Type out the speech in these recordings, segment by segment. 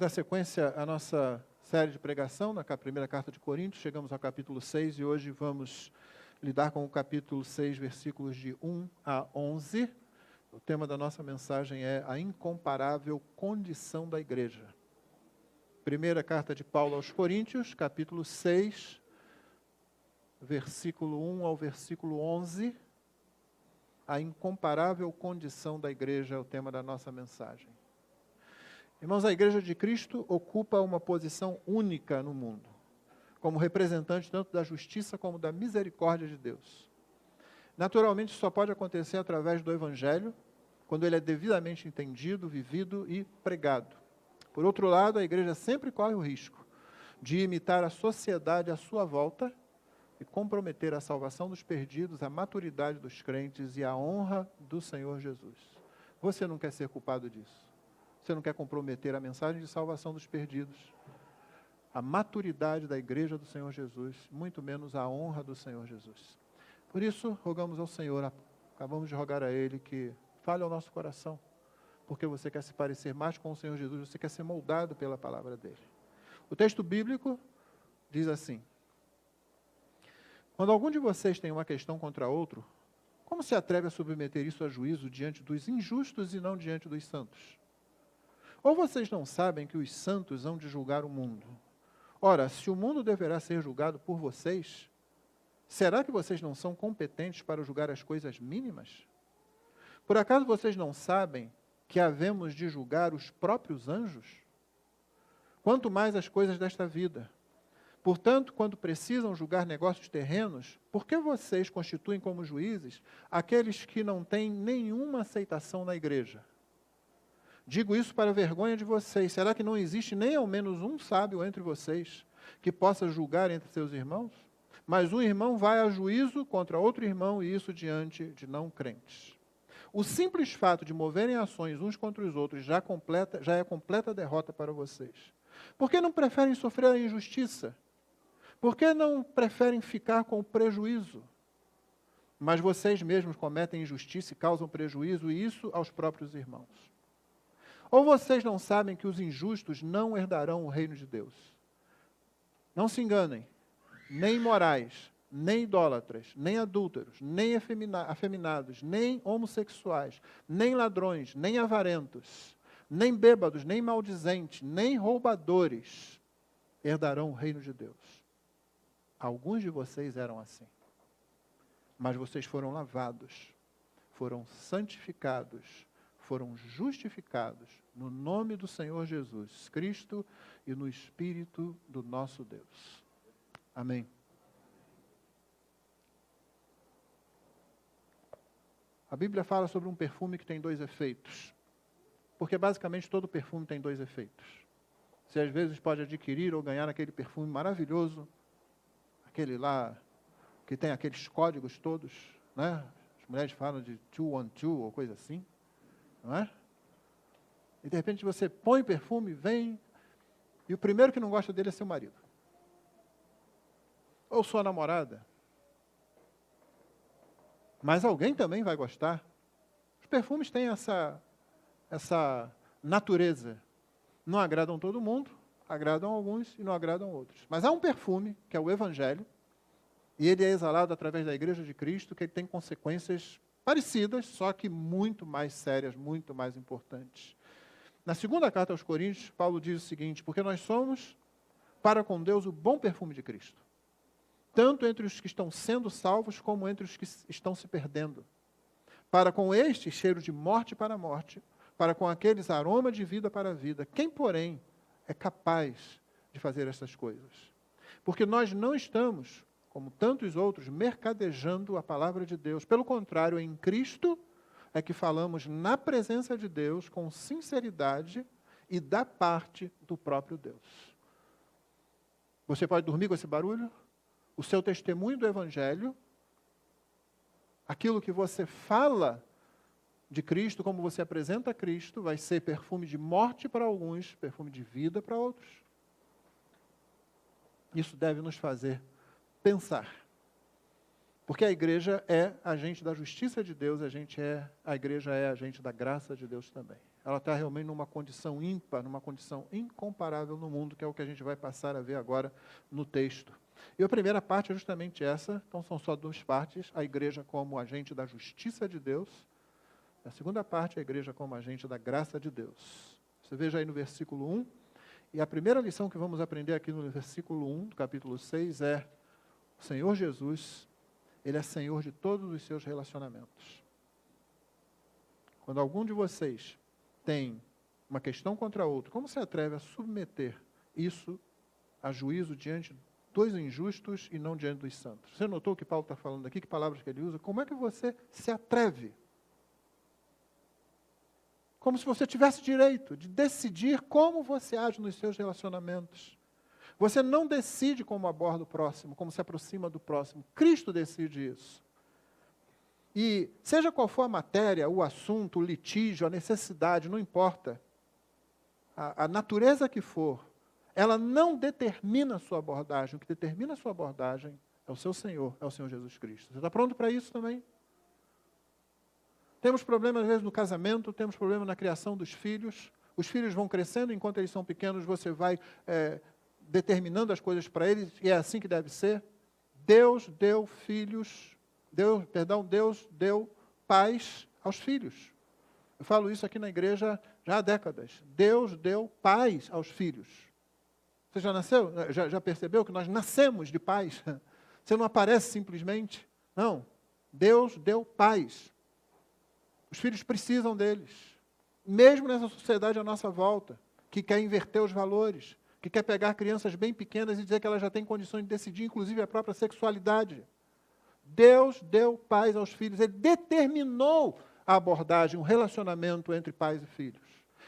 dar sequência à nossa série de pregação na primeira carta de Coríntios. Chegamos ao capítulo 6 e hoje vamos lidar com o capítulo 6, versículos de 1 a 11. O tema da nossa mensagem é a incomparável condição da igreja. Primeira carta de Paulo aos Coríntios, capítulo 6, versículo 1 ao versículo 11. A incomparável condição da igreja é o tema da nossa mensagem. Irmãos, a Igreja de Cristo ocupa uma posição única no mundo, como representante tanto da justiça como da misericórdia de Deus. Naturalmente, isso só pode acontecer através do Evangelho, quando ele é devidamente entendido, vivido e pregado. Por outro lado, a Igreja sempre corre o risco de imitar a sociedade à sua volta e comprometer a salvação dos perdidos, a maturidade dos crentes e a honra do Senhor Jesus. Você não quer ser culpado disso. Você não quer comprometer a mensagem de salvação dos perdidos, a maturidade da igreja do Senhor Jesus, muito menos a honra do Senhor Jesus. Por isso, rogamos ao Senhor, acabamos de rogar a Ele que fale ao nosso coração, porque você quer se parecer mais com o Senhor Jesus, você quer ser moldado pela palavra dEle. O texto bíblico diz assim: quando algum de vocês tem uma questão contra outro, como se atreve a submeter isso a juízo diante dos injustos e não diante dos santos? Ou vocês não sabem que os santos hão de julgar o mundo? Ora, se o mundo deverá ser julgado por vocês, será que vocês não são competentes para julgar as coisas mínimas? Por acaso vocês não sabem que havemos de julgar os próprios anjos? Quanto mais as coisas desta vida. Portanto, quando precisam julgar negócios terrenos, por que vocês constituem como juízes aqueles que não têm nenhuma aceitação na igreja? Digo isso para a vergonha de vocês. Será que não existe nem ao menos um sábio entre vocês que possa julgar entre seus irmãos? Mas um irmão vai a juízo contra outro irmão, e isso diante de não crentes. O simples fato de moverem ações uns contra os outros já é completa derrota para vocês. Por que não preferem sofrer a injustiça? Por que não preferem ficar com o prejuízo? Mas vocês mesmos cometem injustiça e causam prejuízo, e isso aos próprios irmãos. Ou vocês não sabem que os injustos não herdarão o reino de Deus? Não se enganem, nem imorais, nem idólatras, nem adúlteros, nem afeminados, nem homossexuais, nem ladrões, nem avarentos, nem bêbados, nem maldizentes, nem roubadores herdarão o reino de Deus. Alguns de vocês eram assim, mas vocês foram lavados, foram santificados, foram justificados no nome do Senhor Jesus Cristo e no Espírito do nosso Deus. Amém. A Bíblia fala sobre um perfume que tem dois efeitos, porque basicamente todo perfume tem dois efeitos. Você às vezes pode adquirir ou ganhar aquele perfume maravilhoso, aquele lá que tem aqueles códigos todos, né? As mulheres falam de 212 ou coisa assim. Não é? E de repente você põe perfume, vem, e o primeiro que não gosta dele é seu marido. Ou sua namorada. Mas alguém também vai gostar. Os perfumes têm essa natureza. Não agradam todo mundo, agradam alguns e não agradam outros. Mas há um perfume, que é o Evangelho, e ele é exalado através da Igreja de Cristo, que ele tem consequências parecidas, só que muito mais sérias, muito mais importantes. Na segunda carta aos Coríntios, Paulo diz o seguinte: porque nós somos, para com Deus, o bom perfume de Cristo, tanto entre os que estão sendo salvos, como entre os que estão se perdendo. Para com estes, cheiro de morte para a morte, para com aqueles, aroma de vida para a vida. Quem, porém, é capaz de fazer essas coisas? Porque nós não estamos, como tantos outros, mercadejando a palavra de Deus. Pelo contrário, em Cristo é que falamos na presença de Deus com sinceridade e da parte do próprio Deus. Você pode dormir com esse barulho? O seu testemunho do Evangelho, aquilo que você fala de Cristo, como você apresenta Cristo, vai ser perfume de morte para alguns, perfume de vida para outros. Isso deve nos fazer pensar. Porque a igreja é agente da justiça de Deus, a igreja é agente da graça de Deus também. ela está realmente numa condição ímpar, numa condição incomparável no mundo, que é o que a gente vai passar a ver agora no texto. E a primeira parte é justamente essa, então são só duas partes, a igreja como agente da justiça de Deus, a segunda parte é a igreja como agente da graça de Deus. Você veja aí no versículo 1, e a primeira lição que vamos aprender aqui no versículo 1 do capítulo 6 é: o Senhor Jesus, Ele é Senhor de todos os seus relacionamentos. Quando algum de vocês tem uma questão contra outro, como se atreve a submeter isso a juízo diante dos injustos e não diante dos santos? Você notou o que Paulo está falando aqui, que palavras que ele usa? Como é que você se atreve? Como se você tivesse direito de decidir como você age nos seus relacionamentos. Você não decide como aborda o próximo, como se aproxima do próximo. Cristo decide isso. E seja qual for a matéria, o assunto, o litígio, a necessidade, não importa. A natureza que for, ela não determina a sua abordagem. O que determina a sua abordagem é o seu Senhor, é o Senhor Jesus Cristo. Você está pronto para isso também? Temos problemas, às vezes, no casamento, temos problemas na criação dos filhos. Os filhos vão crescendo, enquanto eles são pequenos, você vai determinando as coisas para eles, e é assim que deve ser. Deus deu pais aos filhos. Eu falo isso aqui na igreja já há décadas. Deus deu pais aos filhos. Você já nasceu? Já percebeu que nós nascemos de pais? Você não aparece simplesmente. Não. Deus deu pais. Os filhos precisam deles. Mesmo nessa sociedade à nossa volta, que quer inverter os valores, que quer pegar crianças bem pequenas e dizer que elas já têm condições de decidir, inclusive, a própria sexualidade. Deus deu pais aos filhos. Ele determinou a abordagem, o relacionamento entre pais e filhos.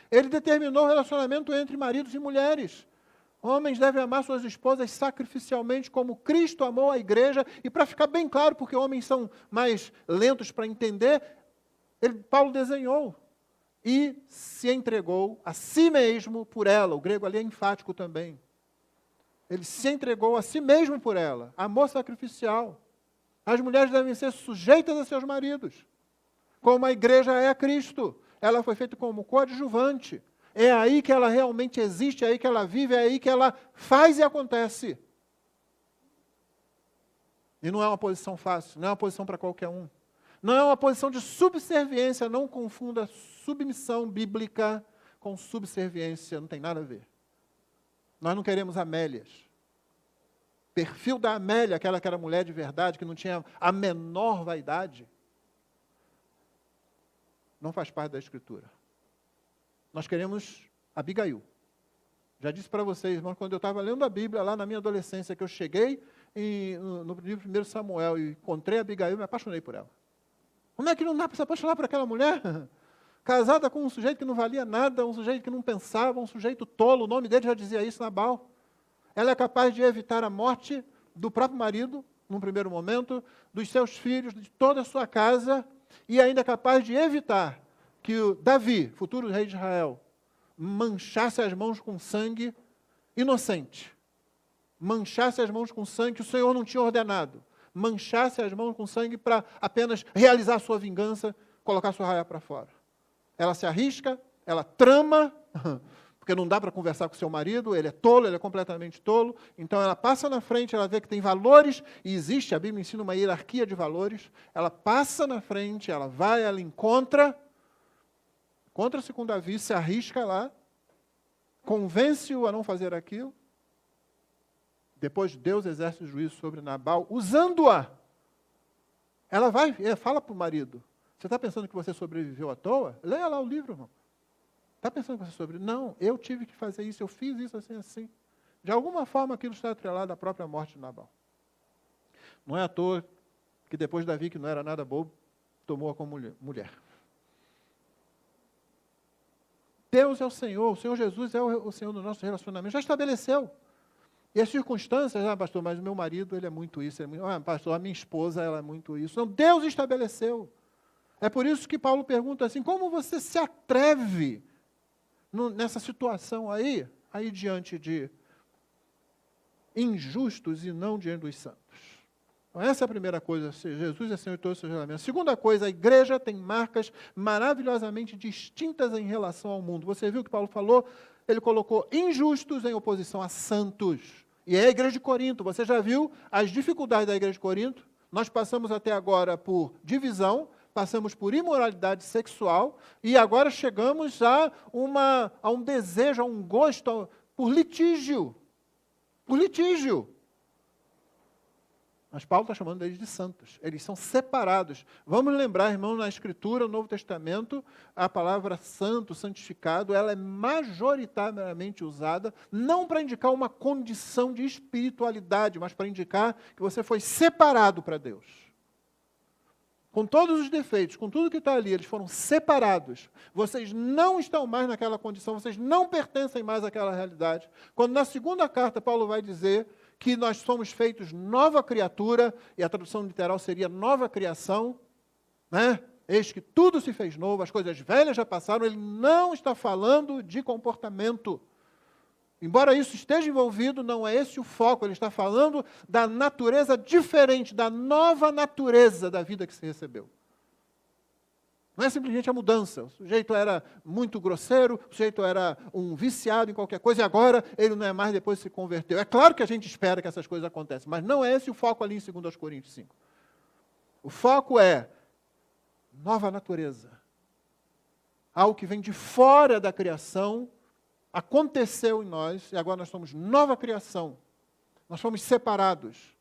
Ele determinou o relacionamento entre maridos e mulheres. Homens devem amar suas esposas sacrificialmente, como Cristo amou a igreja. E para ficar bem claro, porque homens são mais lentos para entender, Paulo desenhou e se entregou a si mesmo por ela. O grego ali é enfático também. Ele se entregou a si mesmo por ela. Amor sacrificial. As mulheres devem ser sujeitas a seus maridos, como a igreja é a Cristo. Ela foi feita como coadjuvante. É aí que ela realmente existe, é aí que ela vive, é aí que ela faz e acontece. E não é uma posição fácil, não é uma posição para qualquer um. Não é uma posição de subserviência, não confunda submissão bíblica com subserviência, não tem nada a ver. Nós não queremos Amélias. Perfil da Amélia, aquela que era mulher de verdade, que não tinha a menor vaidade, não faz parte da Escritura. Nós queremos Abigail. Já disse para vocês, irmãos, quando eu estava lendo a Bíblia, lá na minha adolescência, que eu cheguei no livro 1 Samuel e encontrei a Abigail, eu me apaixonei por ela. Como é que não dá para se apaixonar por aquela mulher? Casada com um sujeito que não valia nada, um sujeito que não pensava, um sujeito tolo, o nome dele já dizia isso, Nabal. Ela é capaz de evitar a morte do próprio marido, num primeiro momento, dos seus filhos, de toda a sua casa, e ainda é capaz de evitar que o Davi, futuro rei de Israel, manchasse as mãos com sangue inocente. Manchasse as mãos com sangue que o Senhor não tinha ordenado. Manchasse as mãos com sangue para apenas realizar sua vingança, colocar sua raia para fora. Ela se arrisca, ela trama, porque não dá para conversar com seu marido, ele é tolo, ele é completamente tolo, então ela passa na frente, ela vê que tem valores, e existe, a Bíblia ensina uma hierarquia de valores, ela passa na frente, ela vai, ela encontra-se com Davi, se arrisca lá, convence-o a não fazer aquilo. Depois Deus exerce o juízo sobre Nabal, usando-a. Ela vai, fala para o marido, você está pensando que você sobreviveu à toa? Leia lá o livro, irmão. Está pensando que você sobreviveu? Não, eu tive que fazer isso, eu fiz isso assim, assim. De alguma forma aquilo está atrelado à própria morte de Nabal. Não é à toa que depois Davi, que não era nada bobo, tomou-a como mulher. Deus é o Senhor Jesus é o Senhor do nosso relacionamento, já estabeleceu. E as circunstâncias, pastor, mas o meu marido, ele é muito isso, pastor, a minha esposa, ela é muito isso. Não, Deus estabeleceu. É por isso que Paulo pergunta assim, como você se atreve nessa situação aí diante de injustos e não diante dos santos? Então, essa é a primeira coisa, Jesus é Senhor de todos os seus relamentos. Segunda coisa, a igreja tem marcas maravilhosamente distintas em relação ao mundo. Você viu o que Paulo falou? Ele colocou injustos em oposição a santos. E é a igreja de Corinto. Você já viu as dificuldades da igreja de Corinto? Nós passamos até agora por divisão, passamos por imoralidade sexual e agora chegamos a um desejo, a um gosto por litígio. Por litígio. Mas Paulo está chamando eles de santos. Eles são separados. Vamos lembrar, irmão, na Escritura, no Novo Testamento, a palavra santo, santificado, ela é majoritariamente usada, não para indicar uma condição de espiritualidade, mas para indicar que você foi separado para Deus. Com todos os defeitos, com tudo que está ali, eles foram separados. Vocês não estão mais naquela condição, vocês não pertencem mais àquela realidade. Quando na segunda carta Paulo vai dizer que nós somos feitos nova criatura, e a tradução literal seria nova criação, né? Eis que tudo se fez novo, as coisas velhas já passaram, ele não está falando de comportamento. Embora isso esteja envolvido, não é esse o foco, ele está falando da natureza diferente, da nova natureza da vida que se recebeu. Não é simplesmente a mudança. O sujeito era muito grosseiro, o sujeito era um viciado em qualquer coisa, e agora ele não é mais, depois se converteu. É claro que a gente espera que essas coisas aconteçam, mas não é esse o foco ali em 2 Coríntios 5. O foco é nova natureza. Algo que vem de fora da criação, aconteceu em nós, e agora nós somos nova criação. Nós fomos separados.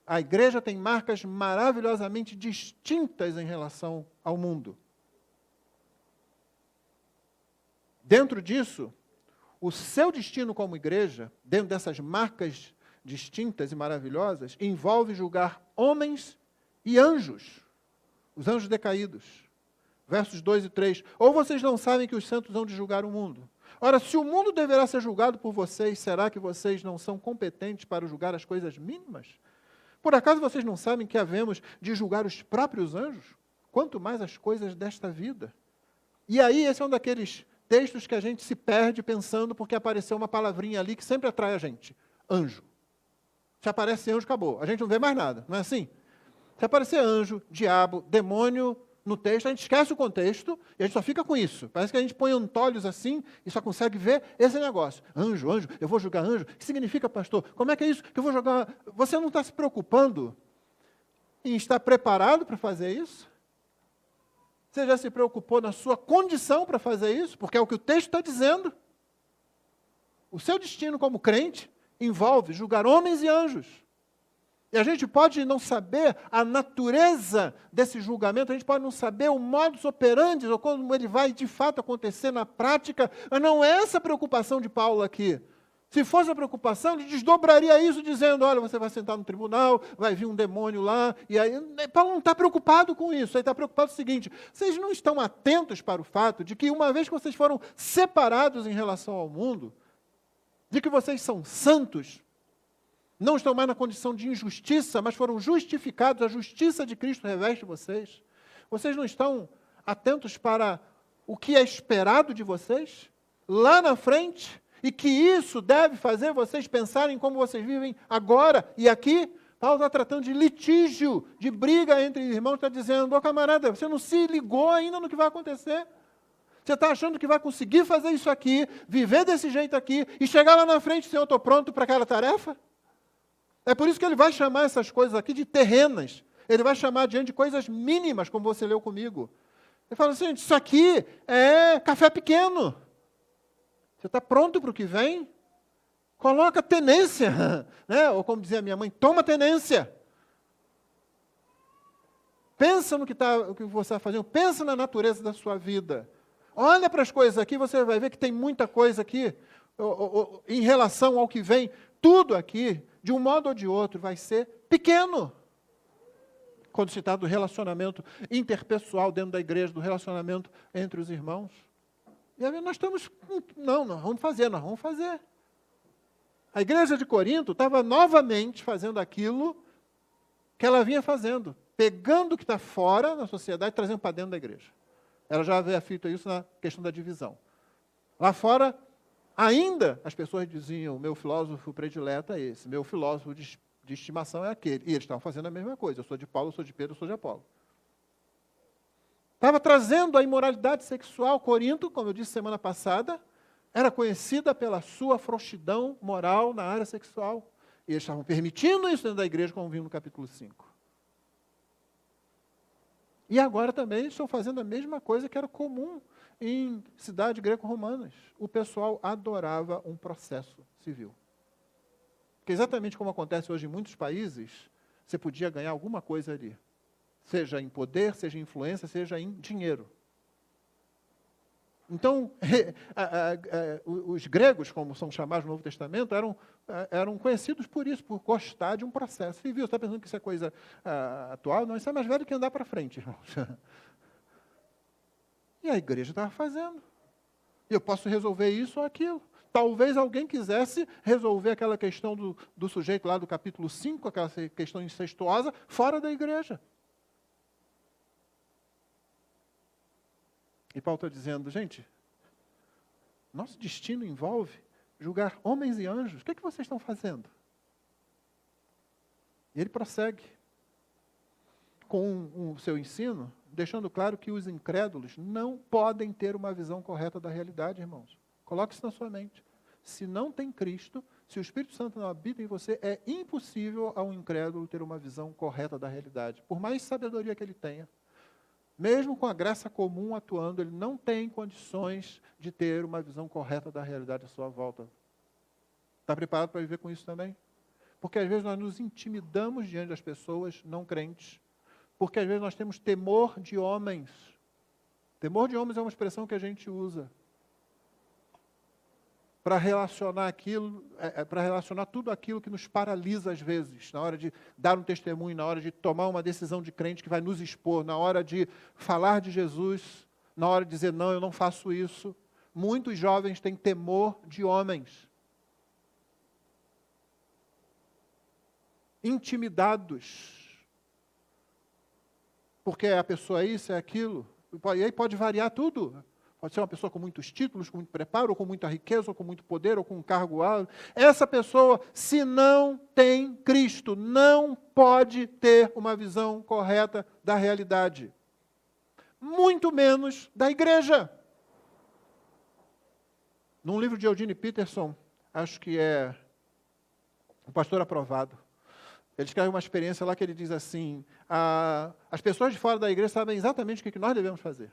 A igreja tem marcas maravilhosamente distintas em relação ao mundo. Dentro disso, o seu destino como igreja, dentro dessas marcas distintas e maravilhosas, envolve julgar homens e anjos, os anjos decaídos. Versos 2 e 3. Ou vocês não sabem que os santos hão de julgar o mundo? Ora, se o mundo deverá ser julgado por vocês, será que vocês não são competentes para julgar as coisas mínimas? Por acaso vocês não sabem que havemos de julgar os próprios anjos? Quanto mais as coisas desta vida. E aí, esse é um daqueles textos que a gente se perde pensando porque apareceu uma palavrinha ali que sempre atrai a gente. Anjo. Se aparece anjo, acabou. A gente não vê mais nada, não é assim? Se aparecer anjo, diabo, demônio no texto, a gente esquece o contexto e a gente só fica com isso. Parece que a gente põe antolhos assim e só consegue ver esse negócio. Anjo, anjo, eu vou julgar anjo. O que significa, pastor? Como é que é isso que eu vou jogar? Você não está se preocupando em estar preparado para fazer isso? Você já se preocupou na sua condição para fazer isso? Porque é o que o texto está dizendo. O seu destino como crente envolve julgar homens e anjos. E a gente pode não saber a natureza desse julgamento, a gente pode não saber o modus operandi, ou como ele vai de fato acontecer na prática, mas não é essa a preocupação de Paulo aqui. Se fosse a preocupação, ele desdobraria isso dizendo, olha, você vai sentar no tribunal, vai vir um demônio lá, e aí Paulo não está preocupado com isso, ele está preocupado com o seguinte, vocês não estão atentos para o fato de que uma vez que vocês foram separados em relação ao mundo, de que vocês são santos, não estão mais na condição de injustiça, mas foram justificados, a justiça de Cristo reveste vocês. Vocês não estão atentos para o que é esperado de vocês, lá na frente, e que isso deve fazer vocês pensarem como vocês vivem agora e aqui. Paulo está tratando de litígio, de briga entre irmãos, está dizendo, ô camarada, você não se ligou ainda no que vai acontecer. Você está achando que vai conseguir fazer isso aqui, viver desse jeito aqui, e chegar lá na frente e dizer, eu estou pronto para aquela tarefa? É por isso que ele vai chamar essas coisas aqui de terrenas. Ele vai chamar diante de coisas mínimas, como você leu comigo. Ele fala assim, isso aqui é café pequeno. Você está pronto para o que vem? Coloca tenência. Né? Ou como dizia minha mãe, toma tenência. Pensa no que você está fazendo. Pensa na natureza da sua vida. Olha para as coisas aqui, você vai ver que tem muita coisa aqui. Em relação ao que vem, tudo aqui, de um modo ou de outro, vai ser pequeno. Quando se trata do relacionamento interpessoal dentro da igreja, do relacionamento entre os irmãos. E aí nós estamos, nós vamos fazer. A igreja de Corinto estava novamente fazendo aquilo que ela vinha fazendo, pegando o que está fora da sociedade e trazendo para dentro da igreja. Ela já havia feito isso na questão da divisão. Lá fora, ainda as pessoas diziam, meu filósofo predileto é esse, meu filósofo de estimação é aquele. E eles estavam fazendo a mesma coisa. Eu sou de Paulo, eu sou de Pedro, eu sou de Apolo. Estava trazendo a imoralidade sexual. Corinto, como eu disse semana passada, era conhecida pela sua frouxidão moral na área sexual. E eles estavam permitindo isso dentro da igreja, como vimos no capítulo 5. E agora também estão fazendo a mesma coisa que era comum em cidades greco-romanas. O pessoal adorava um processo civil. Porque exatamente como acontece hoje em muitos países, você podia ganhar alguma coisa ali. Seja em poder, seja em influência, seja em dinheiro. Então, os gregos, como são chamados no Novo Testamento, eram conhecidos por isso, por gostar de um processo civil. Você está pensando que isso é coisa atual? Não, isso é mais velho que andar para frente, irmãos. E a igreja estava fazendo. E eu posso resolver isso ou aquilo. Talvez alguém quisesse resolver aquela questão do sujeito lá do capítulo 5, aquela questão incestuosa, fora da igreja. E Paulo está dizendo, gente, nosso destino envolve julgar homens e anjos. O que é que vocês estão fazendo? E ele prossegue com o seu ensino, deixando claro que os incrédulos não podem ter uma visão correta da realidade, irmãos. Coloque isso na sua mente. Se não tem Cristo, se o Espírito Santo não habita em você, é impossível ao incrédulo ter uma visão correta da realidade, por mais sabedoria que ele tenha. Mesmo com a graça comum atuando, ele não tem condições de ter uma visão correta da realidade à sua volta. Está preparado para viver com isso também? Porque às vezes nós nos intimidamos diante das pessoas não crentes. Porque às vezes nós temos temor de homens. Temor de homens é uma expressão que a gente usa para relacionar aquilo, para relacionar tudo aquilo que nos paralisa às vezes, na hora de dar um testemunho, na hora de tomar uma decisão de crente que vai nos expor, na hora de falar de Jesus, na hora de dizer, não, eu não faço isso. Muitos jovens têm temor de homens. Intimidados. Porque a pessoa é isso, é aquilo. E aí pode variar tudo. Pode ser uma pessoa com muitos títulos, com muito preparo, ou com muita riqueza, ou com muito poder, ou com um cargo alto. Essa pessoa, se não tem Cristo, não pode ter uma visão correta da realidade. Muito menos da igreja. Num livro de Eugene Peterson, acho que é O Pastor Aprovado, ele escreve uma experiência lá que ele diz assim, as pessoas de fora da igreja sabem exatamente o que nós devemos fazer.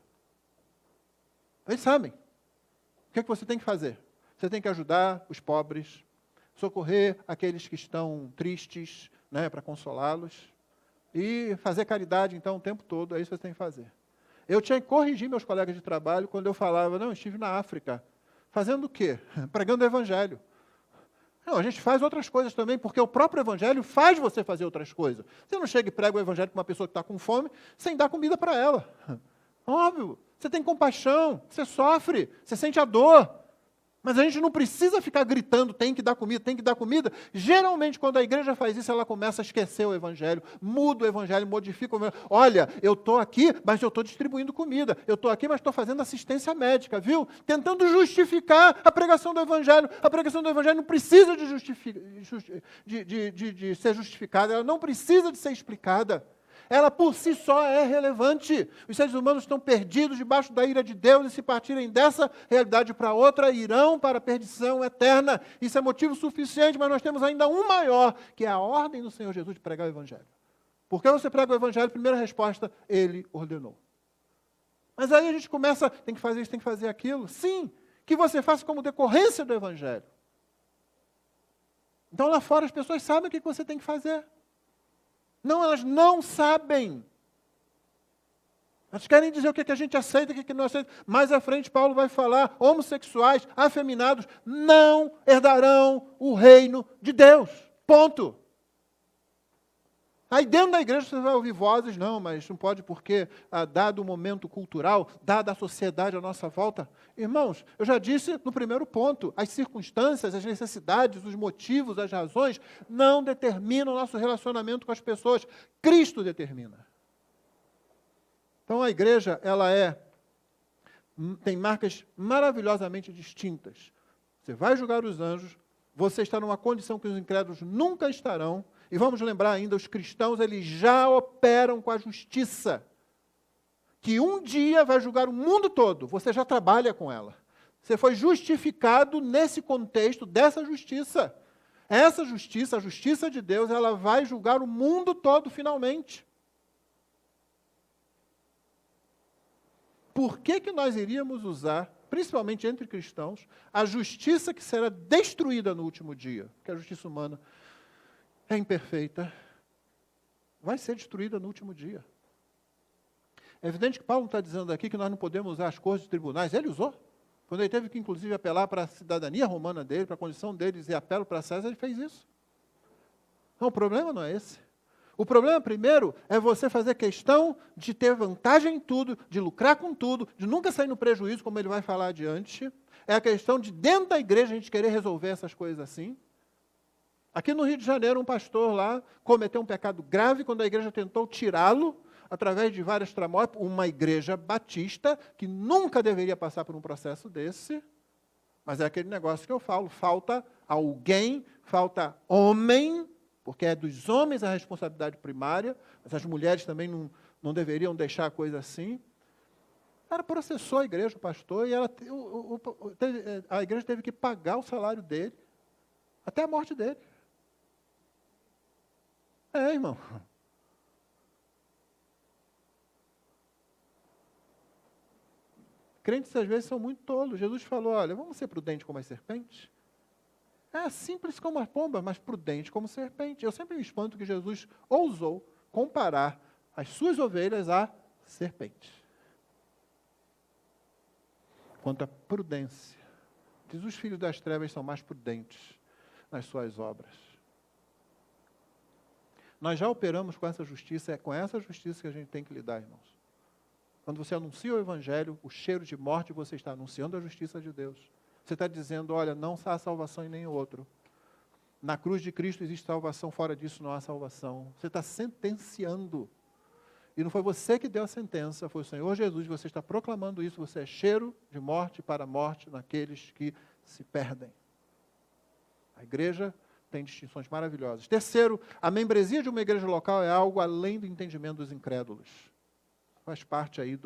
Eles sabem. O que é que você tem que fazer? Você tem que ajudar os pobres, socorrer aqueles que estão tristes, né, para consolá-los, e fazer caridade, então, o tempo todo. É isso que você tem que fazer. Eu tinha que corrigir meus colegas de trabalho quando eu falava, não, eu estive na África. Fazendo o quê? Pregando o Evangelho. Não, a gente faz outras coisas também, porque o próprio Evangelho faz você fazer outras coisas. Você não chega e prega o Evangelho para uma pessoa que está com fome, sem dar comida para ela. Óbvio. Você tem compaixão, você sofre, você sente a dor. Mas a gente não precisa ficar gritando, tem que dar comida, tem que dar comida. Geralmente, quando a igreja faz isso, ela começa a esquecer o Evangelho, muda o Evangelho, modifica o Evangelho. Olha, eu estou aqui, mas eu estou distribuindo comida. Eu estou aqui, mas estou fazendo assistência médica, viu? Tentando justificar a pregação do Evangelho. A pregação do Evangelho não precisa de ser justificada, ela não precisa de ser explicada. Ela por si só é relevante. Os seres humanos estão perdidos debaixo da ira de Deus e se partirem dessa realidade para outra, irão para a perdição eterna. Isso é motivo suficiente, mas nós temos ainda um maior, que é a ordem do Senhor Jesus de pregar o Evangelho. Por que você prega o Evangelho? Primeira resposta, Ele ordenou. Mas aí a gente começa, tem que fazer isso, tem que fazer aquilo. Sim, que você faça como decorrência do Evangelho. Então lá fora as pessoas sabem o que você tem que fazer. Não, elas não sabem. Elas querem dizer o que a gente aceita e o que não aceita. Mais à frente, Paulo vai falar, homossexuais, afeminados, não herdarão o reino de Deus. Ponto. Aí dentro da igreja você vai ouvir vozes, não, mas não pode porque, dado o momento cultural, dada a sociedade à nossa volta. Irmãos, eu já disse no primeiro ponto, as circunstâncias, as necessidades, os motivos, as razões, não determinam o nosso relacionamento com as pessoas. Cristo determina. Então a igreja, ela tem marcas maravilhosamente distintas. Você vai julgar os anjos, você está numa condição que os incrédulos nunca estarão, E vamos lembrar ainda, os cristãos, eles já operam com a justiça, que um dia vai julgar o mundo todo. Você já trabalha com ela. Você foi justificado nesse contexto dessa justiça. Essa justiça, a justiça de Deus, ela vai julgar o mundo todo finalmente. Por que nós iríamos usar, principalmente entre cristãos, a justiça que será destruída no último dia? Porque a justiça humana é imperfeita, vai ser destruída no último dia. É evidente que Paulo não está dizendo aqui que nós não podemos usar as cortes de tribunais. Ele usou. Quando ele teve que, inclusive, apelar para a cidadania romana dele, para a condição dele, dizer apelo para César, ele fez isso. Não, o problema não é esse. O problema, primeiro, é você fazer questão de ter vantagem em tudo, de lucrar com tudo, de nunca sair no prejuízo, como ele vai falar adiante. É a questão de, dentro da igreja, a gente querer resolver essas coisas assim. Aqui no Rio de Janeiro, um pastor lá cometeu um pecado grave quando a igreja tentou tirá-lo, através de várias tramóias, uma igreja batista, que nunca deveria passar por um processo desse, mas é aquele negócio que eu falo, falta alguém, falta homem, porque é dos homens a responsabilidade primária, mas as mulheres também não deveriam deixar a coisa assim. Ela processou a igreja, o pastor, e a igreja teve que pagar o salário dele, até a morte dele. Irmão. Crentes, às vezes, são muito tolos. Jesus falou, olha, vamos ser prudentes como as serpentes? É simples como a pomba, mas prudente como serpente. Eu sempre me espanto que Jesus ousou comparar as suas ovelhas a serpentes. Quanto à prudência, diz os filhos das trevas são mais prudentes nas suas obras. Nós já operamos com essa justiça, é com essa justiça que a gente tem que lidar, irmãos. Quando você anuncia o Evangelho, o cheiro de morte, você está anunciando a justiça de Deus. Você está dizendo, olha, não há salvação em nenhum outro. Na cruz de Cristo existe salvação, fora disso não há salvação. Você está sentenciando. E não foi você que deu a sentença, foi o Senhor Jesus, você está proclamando isso, você é cheiro de morte para a morte naqueles que se perdem. A igreja tem distinções maravilhosas. Terceiro, a membresia de uma igreja local é algo além do entendimento dos incrédulos. Faz parte aí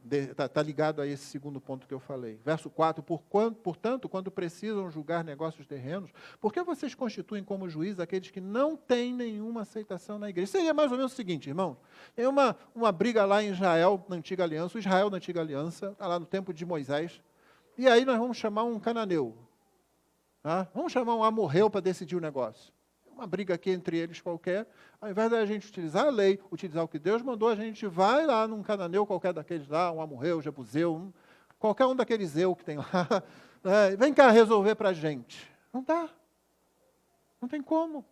está ligado a esse segundo ponto que eu falei. Verso 4, portanto, quando precisam julgar negócios terrenos, por que vocês constituem como juiz aqueles que não têm nenhuma aceitação na igreja? Seria mais ou menos o seguinte, irmão, tem uma briga lá em Israel, na Antiga Aliança, o Israel na Antiga Aliança, está lá no tempo de Moisés, e aí nós vamos chamar um cananeu, tá? Vamos chamar um amorreu para decidir o negócio. Uma briga aqui entre eles qualquer, ao invés da gente utilizar a lei, utilizar o que Deus mandou, a gente vai lá num cananeu qualquer daqueles lá, um amorreu, jebuseu, qualquer um daqueles eu que tem lá, vem cá resolver para a gente. Não dá. Não tem como.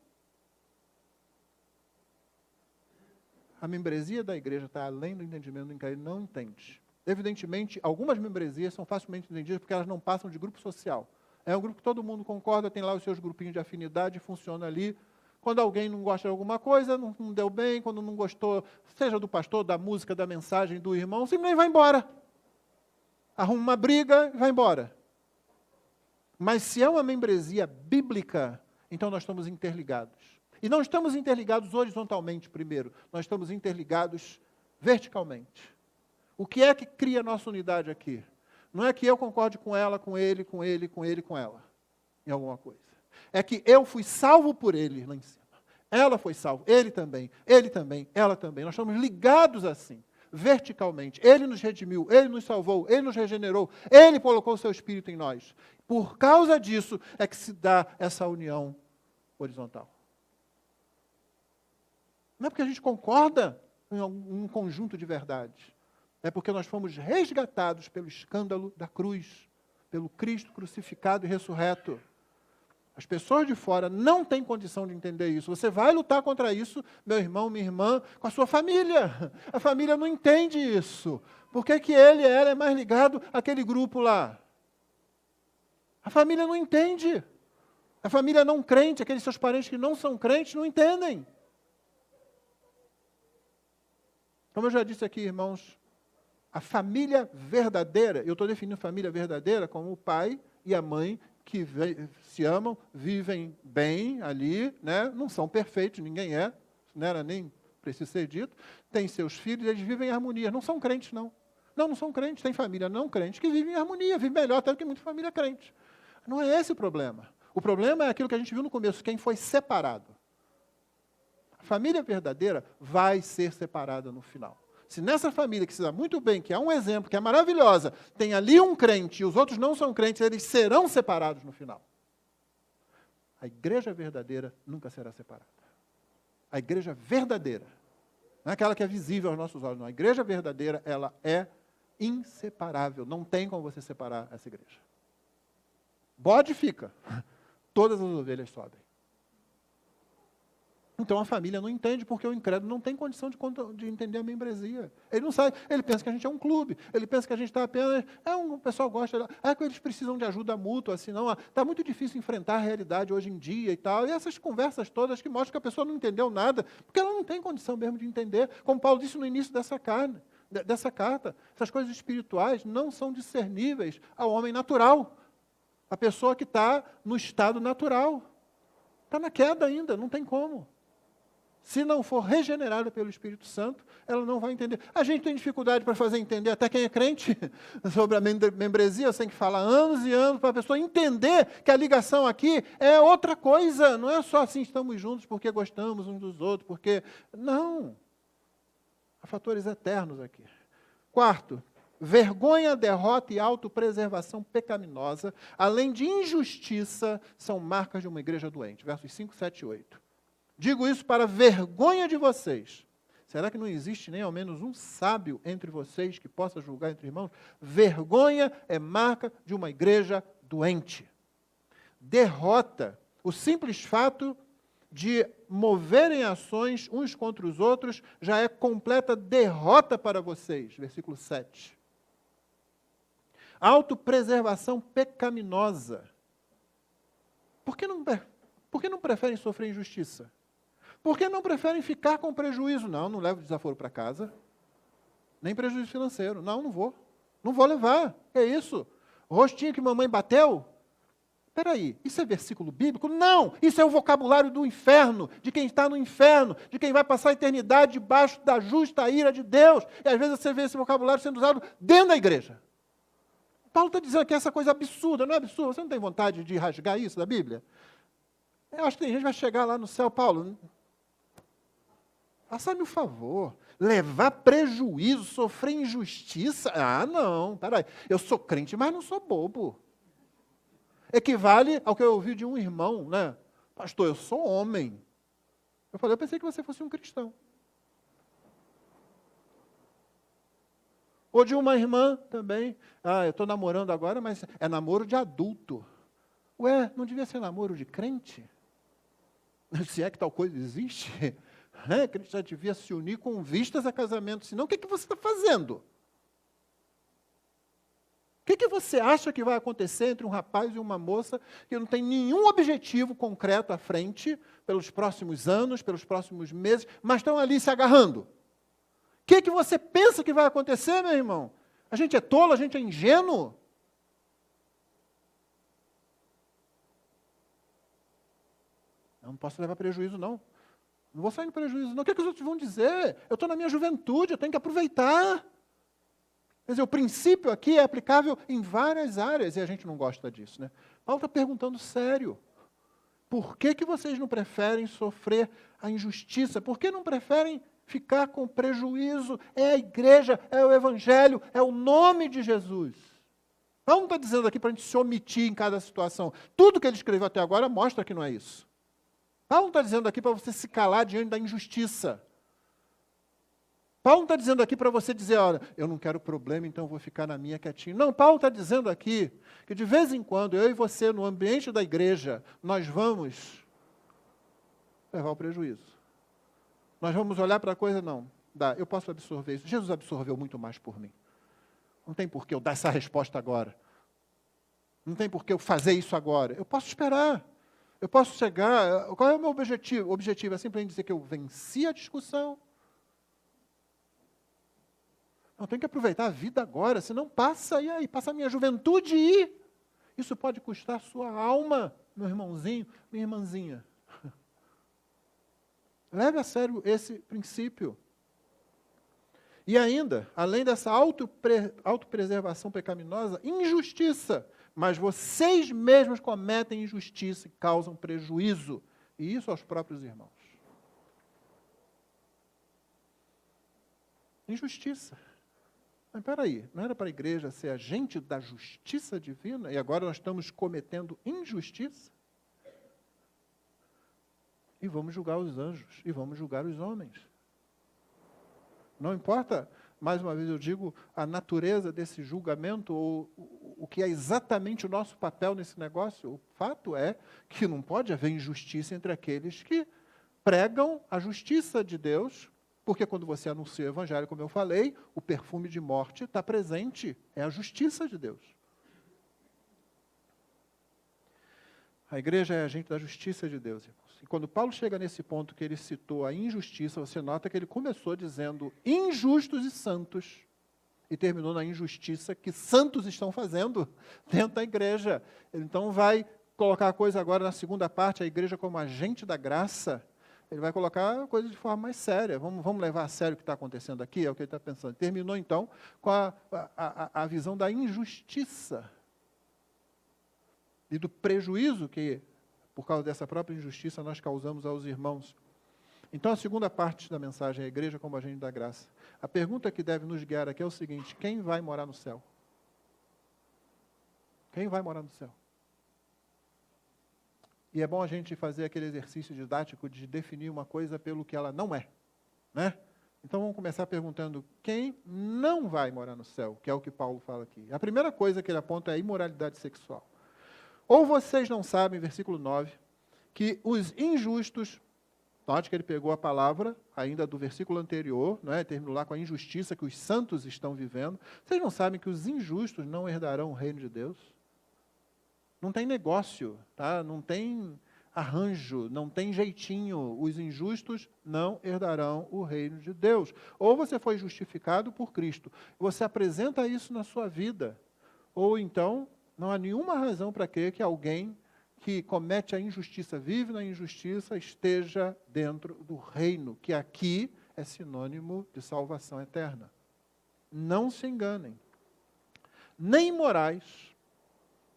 A membresia da igreja está além do entendimento em que ele não entende. Evidentemente, algumas membresias são facilmente entendidas porque elas não passam de grupo social. É um grupo que todo mundo concorda, tem lá os seus grupinhos de afinidade, funciona ali. Quando alguém não gosta de alguma coisa, não deu bem, quando não gostou, seja do pastor, da música, da mensagem, do irmão, simplesmente vai embora. Arruma uma briga e vai embora. Mas se é uma membresia bíblica, então nós estamos interligados. E não estamos interligados horizontalmente primeiro, nós estamos interligados verticalmente. O que é que cria a nossa unidade aqui? Não é que eu concorde com ela, com ele, com ele, com ele, com ela, em alguma coisa. É que eu fui salvo por ele lá em cima. Ela foi salva, ele também, ela também. Nós estamos ligados assim, verticalmente. Ele nos redimiu, ele nos salvou, ele nos regenerou, ele colocou o seu Espírito em nós. Por causa disso é que se dá essa união horizontal. Não é porque a gente concorda em um conjunto de verdades. É porque nós fomos resgatados pelo escândalo da cruz, pelo Cristo crucificado e ressurreto. As pessoas de fora não têm condição de entender isso. Você vai lutar contra isso, meu irmão, minha irmã, com a sua família. A família não entende isso. Por que que ele e ela é mais ligado àquele grupo lá? A família não entende. A família não crente, aqueles seus parentes que não são crentes, não entendem. Como eu já disse aqui, irmãos, a família verdadeira, eu estou definindo família verdadeira como o pai e a mãe que se amam, vivem bem ali, né? Não são perfeitos, ninguém é, não era nem preciso ser dito, têm seus filhos, eles vivem em harmonia, não são crentes, não. Não são crentes, tem família não crente que vive em harmonia, vive melhor até do que muita família crente. Não é esse o problema. O problema é aquilo que a gente viu no começo, quem foi separado. A família verdadeira vai ser separada no final. Se nessa família, que se dá muito bem, que é um exemplo, que é maravilhosa, tem ali um crente e os outros não são crentes, eles serão separados no final. A igreja verdadeira nunca será separada. A igreja verdadeira, não é aquela que é visível aos nossos olhos, não. A igreja verdadeira, ela é inseparável. Não tem como você separar essa igreja. Bode fica. Todas as ovelhas sobem. Então a família não entende, porque o incrédulo não tem condição de entender a membresia. Ele não sabe, ele pensa que a gente é um clube, ele pensa que a gente está apenas, o pessoal gosta, que eles precisam de ajuda mútua, assim, não, está muito difícil enfrentar a realidade hoje em dia e tal, e essas conversas todas que mostram que a pessoa não entendeu nada, porque ela não tem condição mesmo de entender, como Paulo disse no início dessa carta, essas coisas espirituais não são discerníveis ao homem natural, a pessoa que está no estado natural, está na queda ainda, não tem como. Se não for regenerada pelo Espírito Santo, ela não vai entender. A gente tem dificuldade para fazer entender até quem é crente sobre a membresia, você tem que falar anos e anos para a pessoa entender que a ligação aqui é outra coisa, não é só assim, estamos juntos porque gostamos uns dos outros, porque... Não. Há fatores eternos aqui. Quarto, vergonha, derrota e autopreservação pecaminosa, além de injustiça, são marcas de uma igreja doente. Versos 5, 7 e 8. Digo isso para vergonha de vocês. Será que não existe nem ao menos um sábio entre vocês que possa julgar entre irmãos? Vergonha é marca de uma igreja doente. Derrota, o simples fato de moverem ações uns contra os outros, já é completa derrota para vocês. Versículo 7. Autopreservação pecaminosa. Por que não preferem sofrer injustiça? Por que não preferem ficar com prejuízo? Não levo desaforo para casa. Nem prejuízo financeiro. Não vou. Não vou levar. É isso? O rostinho que mamãe bateu? Espera aí, isso é versículo bíblico? Não! Isso é o vocabulário do inferno, de quem está no inferno, de quem vai passar a eternidade debaixo da justa ira de Deus. E às vezes você vê esse vocabulário sendo usado dentro da igreja. Paulo está dizendo que essa coisa absurda, não é absurda? Você não tem vontade de rasgar isso da Bíblia? Eu acho que tem gente que vai chegar lá no céu, Paulo... Faça-me o favor, levar prejuízo, sofrer injustiça? Não, peraí, eu sou crente, mas não sou bobo. Equivale ao que eu ouvi de um irmão, né? Pastor, eu sou homem. Eu pensei que você fosse um cristão. Ou de uma irmã também, eu estou namorando agora, mas é namoro de adulto. Ué, não devia ser namoro de crente? Se é que tal coisa existe... Que ele já devia se unir com vistas a casamento, senão o que você está fazendo? O que você acha que vai acontecer entre um rapaz e uma moça que não tem nenhum objetivo concreto à frente, pelos próximos anos, pelos próximos meses, mas estão ali se agarrando? O que você pensa que vai acontecer, meu irmão? A gente é tolo, a gente é ingênuo? Eu não posso levar prejuízo, não. Não vou sair no prejuízo, não. O que os outros vão dizer? Eu estou na minha juventude, eu tenho que aproveitar. Quer dizer, o princípio aqui é aplicável em várias áreas, e a gente não gosta disso, né? Paulo está perguntando sério. Por que vocês não preferem sofrer a injustiça? Por que não preferem ficar com prejuízo? É a igreja, é o evangelho, é o nome de Jesus. Paulo não está dizendo aqui para a gente se omitir em cada situação. Tudo que ele escreveu até agora mostra que não é isso. Paulo não está dizendo aqui para você se calar diante da injustiça. Paulo não está dizendo aqui para você dizer, olha, eu não quero problema, então eu vou ficar na minha quietinho. Não, Paulo está dizendo aqui que de vez em quando, eu e você, no ambiente da igreja, nós vamos levar o prejuízo. Nós vamos olhar para a coisa, não, eu posso absorver isso. Jesus absorveu muito mais por mim. Não tem por que eu dar essa resposta agora. Não tem por que eu fazer isso agora. Eu posso esperar. Eu posso chegar... Qual é o meu objetivo? O objetivo é simplesmente dizer que eu venci a discussão. Não, tenho que aproveitar a vida agora, senão passa, e aí? Passa a minha juventude Isso pode custar sua alma, meu irmãozinho, minha irmãzinha. Leve a sério esse princípio. E ainda, além dessa autopreservação pecaminosa, injustiça. Mas vocês mesmos cometem injustiça e causam prejuízo. E isso aos próprios irmãos. Injustiça. Mas peraí, não era para a igreja ser agente da justiça divina? E agora nós estamos cometendo injustiça? E vamos julgar os anjos, e vamos julgar os homens. Não importa, mais uma vez eu digo, a natureza desse julgamento, ou o que é exatamente o nosso papel nesse negócio. O fato é que não pode haver injustiça entre aqueles que pregam a justiça de Deus, porque quando você anuncia o evangelho, como eu falei, o perfume de morte está presente, é a justiça de Deus. A igreja é agente da justiça de Deus, irmãos. E quando Paulo chega nesse ponto que ele citou a injustiça, você nota que ele começou dizendo injustos e santos, e terminou na injustiça que santos estão fazendo dentro da igreja. Ele então vai colocar a coisa agora na segunda parte, a igreja como agente da graça. Ele vai colocar a coisa de forma mais séria. Vamos levar a sério o que está acontecendo aqui? É o que ele está pensando. Terminou, então, com a visão da injustiça e do prejuízo que, por causa dessa própria injustiça, nós causamos aos irmãos. Então, a segunda parte da mensagem é a igreja como agente da graça. A pergunta que deve nos guiar aqui é o seguinte: quem vai morar no céu? Quem vai morar no céu? E é bom a gente fazer aquele exercício didático de definir uma coisa pelo que ela não é, né? Então vamos começar perguntando quem não vai morar no céu, que é o que Paulo fala aqui. A primeira coisa que ele aponta é a imoralidade sexual. Ou vocês não sabem, versículo 9, que os injustos, note que ele pegou a palavra ainda do versículo anterior, né, terminou lá com a injustiça que os santos estão vivendo. Vocês não sabem que os injustos não herdarão o reino de Deus? Não tem negócio, tá? Não tem arranjo, não tem jeitinho. Os injustos não herdarão o reino de Deus. Ou você foi justificado por Cristo, você apresenta isso na sua vida, ou então não há nenhuma razão para crer que alguém que comete a injustiça, vive na injustiça, esteja dentro do reino, que aqui é sinônimo de salvação eterna. Não se enganem. Nem morais.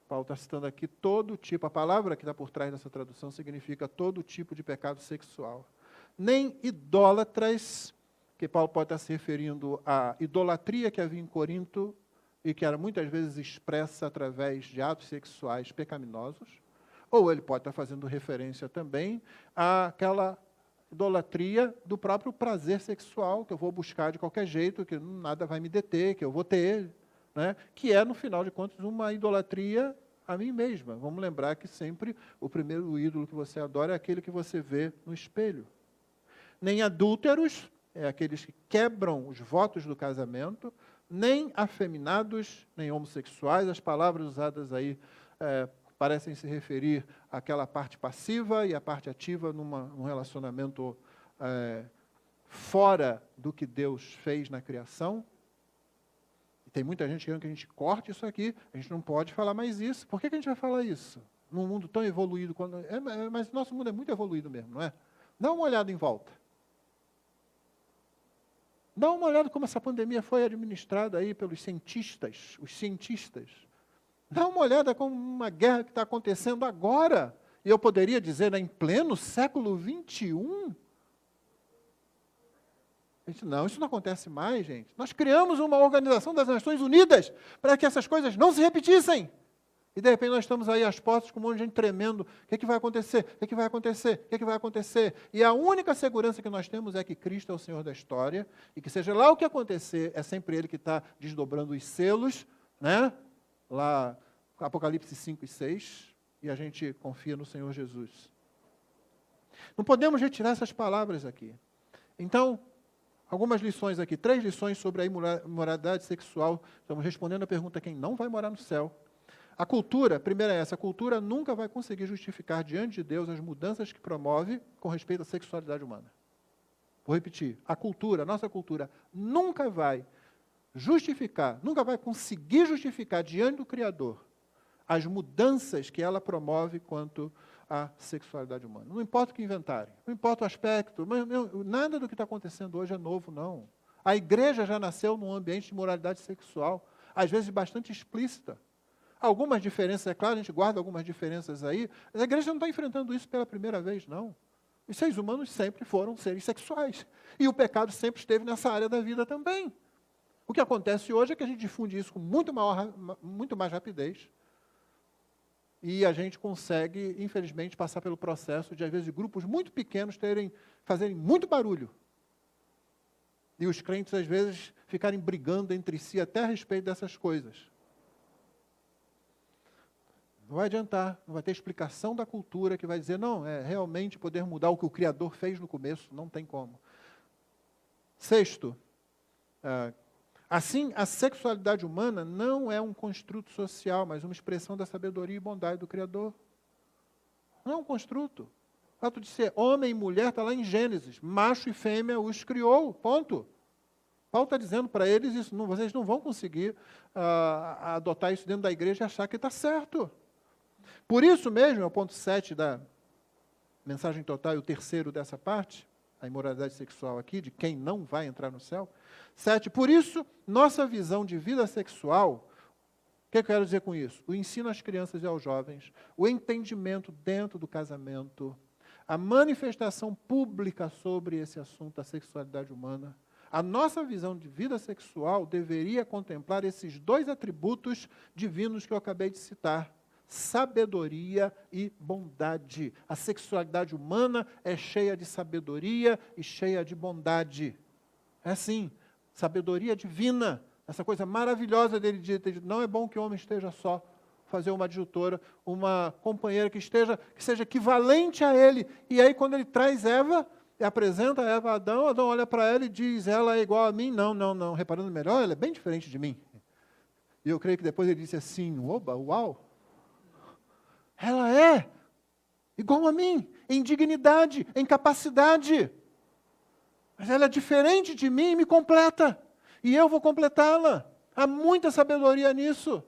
Paulo está citando aqui todo tipo, a palavra que está por trás dessa tradução significa todo tipo de pecado sexual. Nem idólatras, que Paulo pode estar se referindo à idolatria que havia em Corinto e que era muitas vezes expressa através de atos sexuais pecaminosos, ou ele pode estar fazendo referência também àquela idolatria do próprio prazer sexual, que eu vou buscar de qualquer jeito, que nada vai me deter, que eu vou ter, né? Que é, no final de contas, uma idolatria a mim mesma. Vamos lembrar que sempre o primeiro ídolo que você adora é aquele que você vê no espelho. Nem adúlteros, é aqueles que quebram os votos do casamento, nem afeminados, nem homossexuais. As palavras usadas aí parecem se referir àquela parte passiva e à parte ativa num relacionamento fora do que Deus fez na criação. Tem muita gente querendo que a gente corte isso aqui, a gente não pode falar mais isso. Por que a gente vai falar isso? Num mundo tão evoluído, mas nosso mundo é muito evoluído mesmo, não é? Dá uma olhada em volta. Dá uma olhada como essa pandemia foi administrada aí pelos cientistas, os cientistas. Dá uma olhada como uma guerra que está acontecendo agora. E eu poderia dizer, em pleno século XXI, não, isso não acontece mais, gente. Nós criamos uma organização das Nações Unidas para que essas coisas não se repetissem. E, de repente, nós estamos aí às portas com um monte de gente tremendo. O que é que vai acontecer? O que é que vai acontecer? O que é que vai acontecer? E a única segurança que nós temos é que Cristo é o Senhor da história e que, seja lá o que acontecer, é sempre Ele que está desdobrando os selos, né? Lá, Apocalipse 5 e 6, e a gente confia no Senhor Jesus. Não podemos retirar essas palavras aqui. Então, algumas lições aqui, 3 lições sobre a imoralidade sexual. Estamos respondendo a pergunta: quem não vai morar no céu? A cultura, primeira é essa, a cultura nunca vai conseguir justificar diante de Deus as mudanças que promove com respeito à sexualidade humana. Vou repetir, a cultura, a nossa cultura, nunca vai justificar, nunca vai conseguir justificar diante do Criador as mudanças que ela promove quanto à sexualidade humana. Não importa o que inventarem, não importa o aspecto, nada do que está acontecendo hoje é novo, não. A igreja já nasceu num ambiente de moralidade sexual, às vezes bastante explícita. Algumas diferenças, é claro, a gente guarda algumas diferenças aí, mas a igreja não está enfrentando isso pela primeira vez, não. Os seres humanos sempre foram seres sexuais. E o pecado sempre esteve nessa área da vida também. O que acontece hoje é que a gente difunde isso com muito mais rapidez. E a gente consegue, infelizmente, passar pelo processo de, às vezes, grupos muito pequenos fazerem muito barulho. E os crentes, às vezes, ficarem brigando entre si até a respeito dessas coisas. Não vai adiantar, não vai ter explicação da cultura que vai dizer, não, realmente poder mudar o que o Criador fez no começo, não tem como. Sexto, assim, a sexualidade humana não é um construto social, mas uma expressão da sabedoria e bondade do Criador. Não é um construto. O fato de ser homem e mulher está lá em Gênesis. Macho e fêmea os criou, ponto. Paulo está dizendo para eles isso, vocês não vão conseguir adotar isso dentro da igreja e achar que está certo. Por isso mesmo, é o ponto 7 da mensagem total e o terceiro dessa parte, a imoralidade sexual aqui, de quem não vai entrar no céu. 7, por isso, nossa visão de vida sexual, o que eu quero dizer com isso? O ensino às crianças e aos jovens, o entendimento dentro do casamento, a manifestação pública sobre esse assunto, a sexualidade humana. A nossa visão de vida sexual deveria contemplar esses dois atributos divinos que eu acabei de citar. Sabedoria e bondade. A sexualidade humana é cheia de sabedoria e cheia de bondade. É assim, sabedoria divina. Essa coisa maravilhosa dele de não é bom que o homem esteja só, fazer uma adjutora, uma companheira que seja equivalente a ele. E aí quando ele traz Eva, e apresenta Eva a Adão, Adão olha para ela e diz, ela é igual a mim? Não. Reparando melhor, ela é bem diferente de mim. E eu creio que depois ele disse assim, oba, uau. Ela é igual a mim, em dignidade, em capacidade. Mas ela é diferente de mim e me completa. E eu vou completá-la. Há muita sabedoria nisso.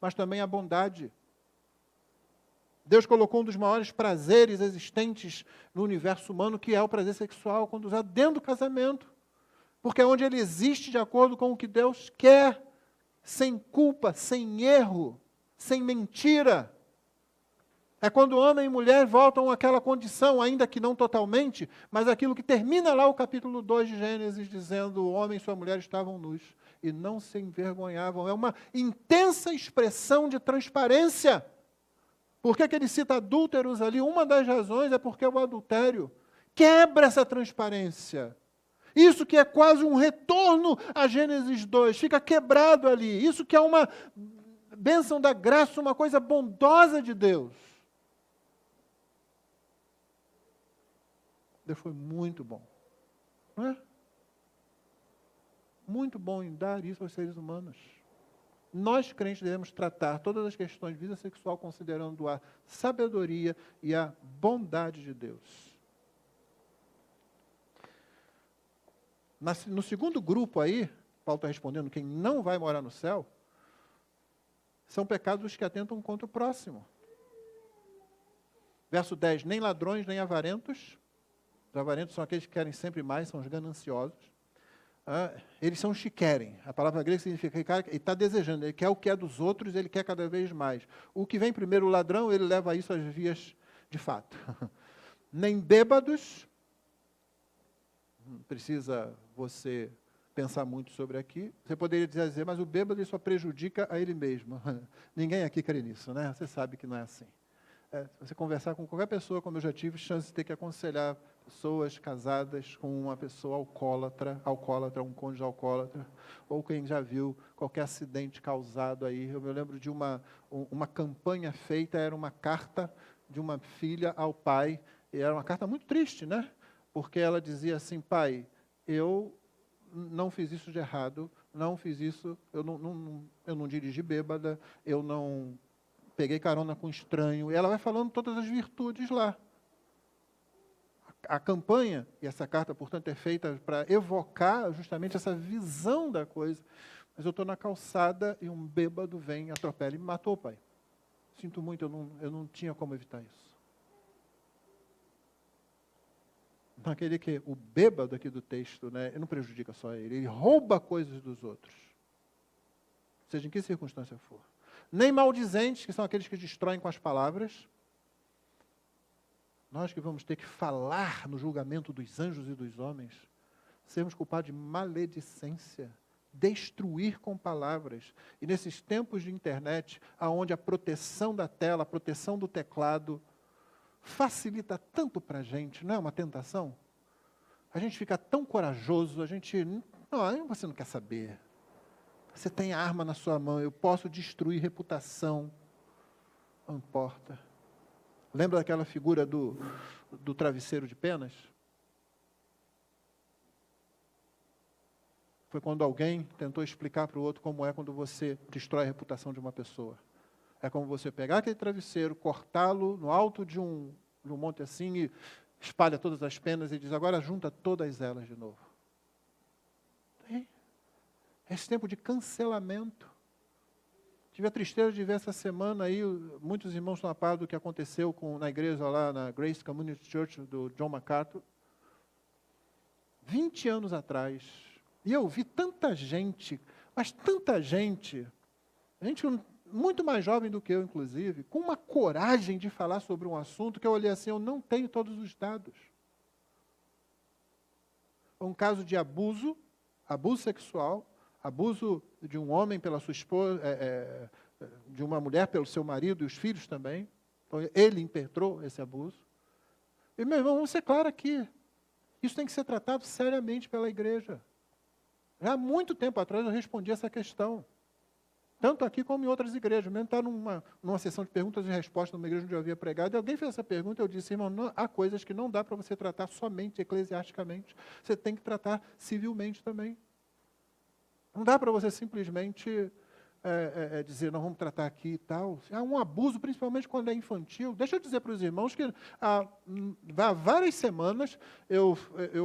Mas também há bondade. Deus colocou um dos maiores prazeres existentes no universo humano, que é o prazer sexual, quando usado dentro do casamento. Porque é onde ele existe de acordo com o que Deus quer. Sem culpa, sem erro, sem mentira. É quando homem e mulher voltam àquela condição, ainda que não totalmente, mas aquilo que termina lá o capítulo 2 de Gênesis, dizendo, o homem e sua mulher estavam nus e não se envergonhavam. É uma intensa expressão de transparência. Por que ele cita adúlteros ali? Uma das razões é porque o adultério quebra essa transparência. Isso que é quase um retorno a Gênesis 2, fica quebrado ali. Isso que é uma bênção da graça, uma coisa bondosa de Deus. Deus foi muito bom. Não é? Muito bom em dar isso aos seres humanos. Nós, crentes, devemos tratar todas as questões de vida sexual considerando a sabedoria e a bondade de Deus. No segundo grupo aí, Paulo está respondendo, quem não vai morar no céu, são pecados que atentam contra o próximo. Verso 10, nem ladrões, nem avarentos. Os avarentos são aqueles que querem sempre mais, são os gananciosos. Eles são os que querem. A palavra grega significa que ele está desejando, ele quer o que é dos outros, ele quer cada vez mais. O que vem primeiro, o ladrão, ele leva isso às vias de fato. Nem bêbados, não precisa você pensar muito sobre aqui. Você poderia dizer, mas o bêbado ele só prejudica a ele mesmo. Ninguém aqui crê nisso, né? Você sabe que não é assim. Se você conversar com qualquer pessoa, como eu já tive chance de ter que aconselhar pessoas casadas com uma pessoa alcoólatra, um cônjuge alcoólatra, ou quem já viu qualquer acidente causado aí. Eu me lembro de uma campanha feita, era uma carta de uma filha ao pai, e era uma carta muito triste, né? Porque ela dizia assim, pai, eu não fiz isso de errado, não fiz isso, eu não dirigi bêbada, eu não peguei carona com estranho, e ela vai falando todas as virtudes lá. A campanha, e essa carta, portanto, é feita para evocar justamente essa visão da coisa. Mas eu estou na calçada e um bêbado vem, atropela e me matou, pai. sinto muito, eu não tinha como evitar isso. Naquele que, o bêbado aqui do texto, né, ele não prejudica só ele rouba coisas dos outros. Seja em que circunstância for. Nem maldizentes, que são aqueles que destroem com as palavras. Nós que vamos ter que falar no julgamento dos anjos e dos homens, sermos culpados de maledicência, destruir com palavras. E nesses tempos de internet, onde a proteção da tela, a proteção do teclado, facilita tanto para a gente, não é uma tentação? A gente fica tão corajoso, não, você não quer saber. Você tem a arma na sua mão, eu posso destruir reputação. Não importa. Lembra daquela figura do travesseiro de penas? Foi quando alguém tentou explicar para o outro como é quando você destrói a reputação de uma pessoa. É como você pegar aquele travesseiro, cortá-lo no alto de um monte assim e espalha todas as penas e diz, agora junta todas elas de novo. Esse tempo de cancelamento. Tive a tristeza de ver essa semana aí, muitos irmãos estão a par do que aconteceu na igreja lá, na Grace Community Church, do John MacArthur. 20 anos atrás. E eu vi tanta gente, mas tanta gente muito mais jovem do que eu, inclusive, com uma coragem de falar sobre um assunto que eu olhei assim, eu não tenho todos os dados. Um caso de abuso sexual, abuso de um homem pela sua esposa, de uma mulher pelo seu marido e os filhos também. Então, ele impetrou esse abuso. E, meu irmão, vamos ser claros aqui. Isso tem que ser tratado seriamente pela igreja. Já há muito tempo atrás eu respondi essa questão. Tanto aqui como em outras igrejas. Mesmo está numa sessão de perguntas e respostas numa igreja onde eu havia pregado, e alguém fez essa pergunta e eu disse, irmão, há coisas que não dá para você tratar somente eclesiasticamente. Você tem que tratar civilmente também. Não dá para você simplesmente dizer, não, vamos tratar aqui e tal. Há um abuso, principalmente quando é infantil. Deixa eu dizer para os irmãos que há várias semanas eu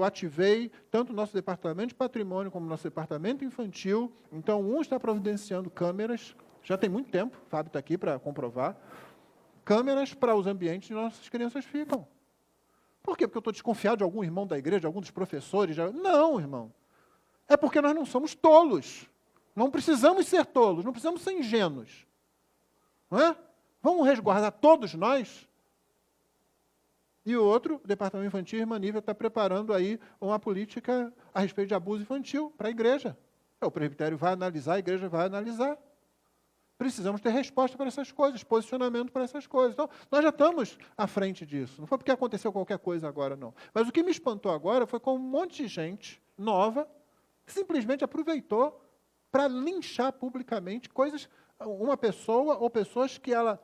ativei tanto o nosso departamento de patrimônio como o nosso departamento infantil. Então, um está providenciando câmeras, já tem muito tempo, o Fábio está aqui para comprovar, câmeras para os ambientes onde nossas crianças ficam. Por quê? Porque eu estou desconfiado de algum irmão da igreja, de algum dos professores? Não, irmão. É porque nós não somos tolos. Não precisamos ser tolos, não precisamos ser ingênuos. Não é? Vamos resguardar todos nós. E o outro, o Departamento Infantil, a irmã Nívia está preparando aí uma política a respeito de abuso infantil para a igreja. O presbitério vai analisar, a igreja vai analisar. Precisamos ter resposta para essas coisas, posicionamento para essas coisas. Então, nós já estamos à frente disso. Não foi porque aconteceu qualquer coisa agora, não. Mas o que me espantou agora foi com um monte de gente nova que simplesmente aproveitou para linchar publicamente uma pessoa ou pessoas que elas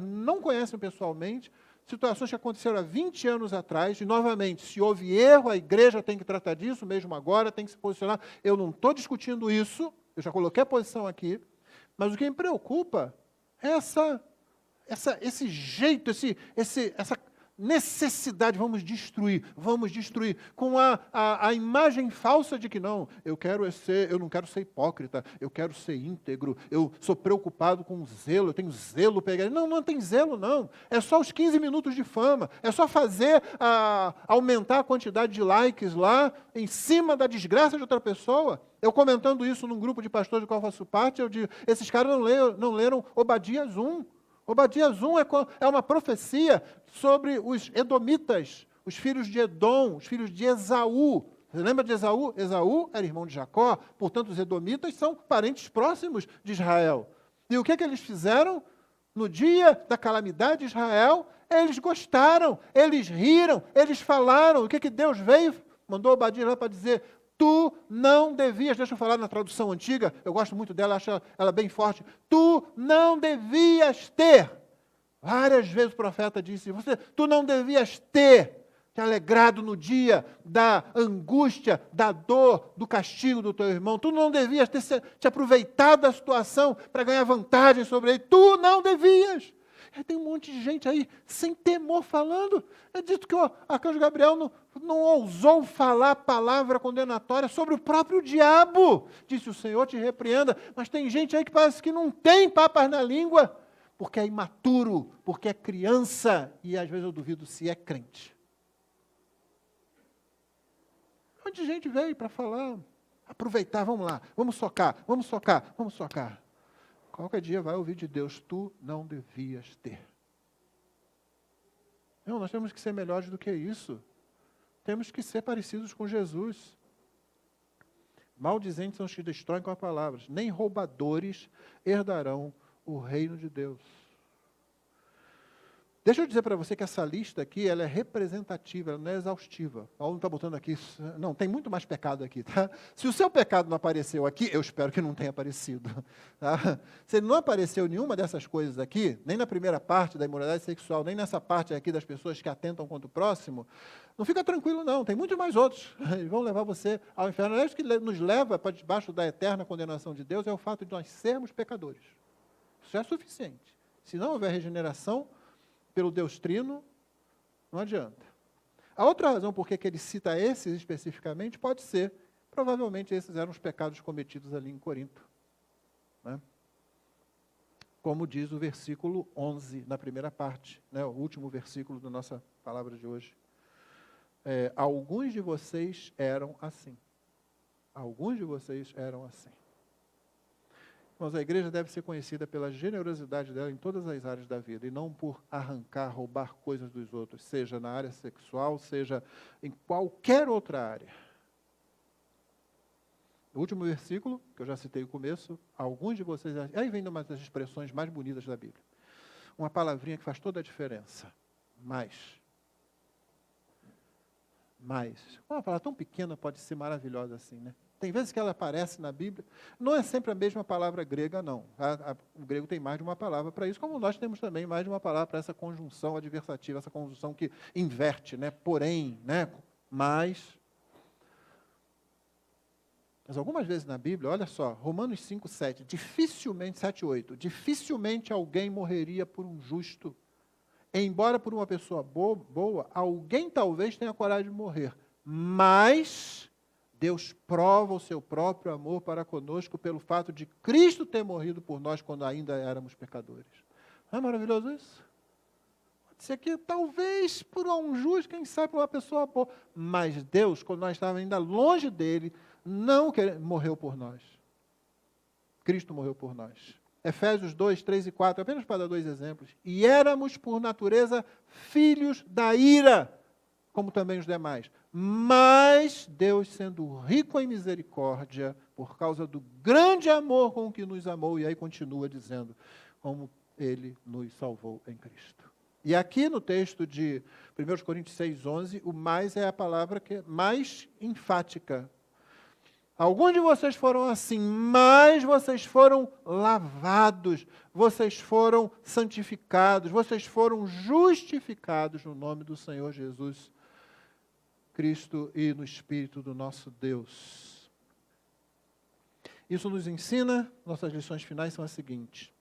não conhecem pessoalmente, situações que aconteceram há 20 anos atrás, e novamente, se houve erro, a igreja tem que tratar disso, mesmo agora, tem que se posicionar. Eu não estou discutindo isso, eu já coloquei a posição aqui, mas o que me preocupa é esse jeito, essa necessidade, vamos destruir, com a imagem falsa de que não, eu não quero ser hipócrita, eu quero ser íntegro, eu sou preocupado com zelo, eu tenho zelo pegar. Não tem zelo, não. É só os 15 minutos de fama, é só aumentar a quantidade de likes lá, em cima da desgraça de outra pessoa. Eu comentando isso num grupo de pastores do qual faço parte, eu digo, esses caras não leram Obadias 1. Obadias 1 é uma profecia sobre os edomitas, os filhos de Edom, os filhos de Esaú. Você lembra de Esaú? Esaú era irmão de Jacó, portanto os edomitas são parentes próximos de Israel. E o que eles fizeram? No dia da calamidade de Israel, eles gostaram, eles riram, eles falaram. O que Deus veio? Mandou Obadias lá para dizer, tu não devias, deixa eu falar na tradução antiga, eu gosto muito dela, acho ela bem forte. Tu não devias ter. Várias vezes o profeta disse, tu não devias ter te alegrado no dia da angústia, da dor, do castigo do teu irmão. Tu não devias ter te aproveitado da situação para ganhar vantagem sobre ele. Tu não devias. Tem um monte de gente aí, sem temor, falando. É dito que o arcanjo Gabriel não ousou falar palavra condenatória sobre o próprio diabo. Disse, o Senhor te repreenda. Mas tem gente aí que parece que não tem papas na língua. porque é imaturo, porque é criança, e às vezes eu duvido se é crente. Um monte de gente veio para falar, aproveitar, vamos lá, vamos socar, vamos socar, vamos socar. Qualquer dia vai ouvir de Deus, tu não devias ter. Não, nós temos que ser melhores do que isso. Temos que ser parecidos com Jesus. Maldizentes são os que destroem com as palavras, nem roubadores herdarão o reino de Deus. Deixa eu dizer para você que essa lista aqui, ela é representativa, ela não é exaustiva. Paulo não está botando aqui, não, tem muito mais pecado aqui, tá? Se o seu pecado não apareceu aqui, eu espero que não tenha aparecido. Tá? Se ele não apareceu nenhuma dessas coisas aqui, nem na primeira parte da imoralidade sexual, nem nessa parte aqui das pessoas que atentam contra o próximo, não fica tranquilo não, tem muitos mais outros. Eles vão levar você ao inferno. Aliás, o que nos leva para debaixo da eterna condenação de Deus é o fato de nós sermos pecadores. Isso é suficiente. Se não houver regeneração, pelo Deus Trino, não adianta. A outra razão por que ele cita esses especificamente pode ser, provavelmente esses eram os pecados cometidos ali em Corinto. Né? Como diz o versículo 11, na primeira parte, né, o último versículo da nossa palavra de hoje. Alguns de vocês eram assim. Alguns de vocês eram assim. Mas a igreja deve ser conhecida pela generosidade dela em todas as áreas da vida, e não por arrancar, roubar coisas dos outros, seja na área sexual, seja em qualquer outra área. No último versículo, que eu já citei no começo, alguns de vocês... Aí vem uma das expressões mais bonitas da Bíblia. Uma palavrinha que faz toda a diferença. Mais. Uma palavra tão pequena pode ser maravilhosa assim, né? Tem vezes que ela aparece na Bíblia, não é sempre a mesma palavra grega, não. O grego tem mais de uma palavra para isso, como nós temos também mais de uma palavra para essa conjunção adversativa, essa conjunção que inverte, né? Porém, né? Mas algumas vezes na Bíblia, olha só, Romanos 5, 7, dificilmente, 7, 8, dificilmente alguém morreria por um justo. Embora por uma pessoa boa, alguém talvez tenha coragem de morrer, mas Deus prova o seu próprio amor para conosco pelo fato de Cristo ter morrido por nós quando ainda éramos pecadores. Não é maravilhoso isso? Pode ser que talvez por um justo, quem sabe por uma pessoa boa, mas Deus, quando nós estávamos ainda longe dele, morreu por nós. Cristo morreu por nós. Efésios 2, 3 e 4, apenas para dar 2 exemplos. E éramos, por natureza, filhos da ira, como também os demais. Mas Deus, sendo rico em misericórdia, por causa do grande amor com que nos amou, e aí continua dizendo, como Ele nos salvou em Cristo. E aqui no texto de 1 Coríntios 6, 11, o mais é a palavra que é mais enfática. Alguns de vocês foram assim, mas vocês foram lavados, vocês foram santificados, vocês foram justificados no nome do Senhor Jesus Cristo e no Espírito do nosso Deus. Isso nos ensina, nossas lições finais são as seguintes.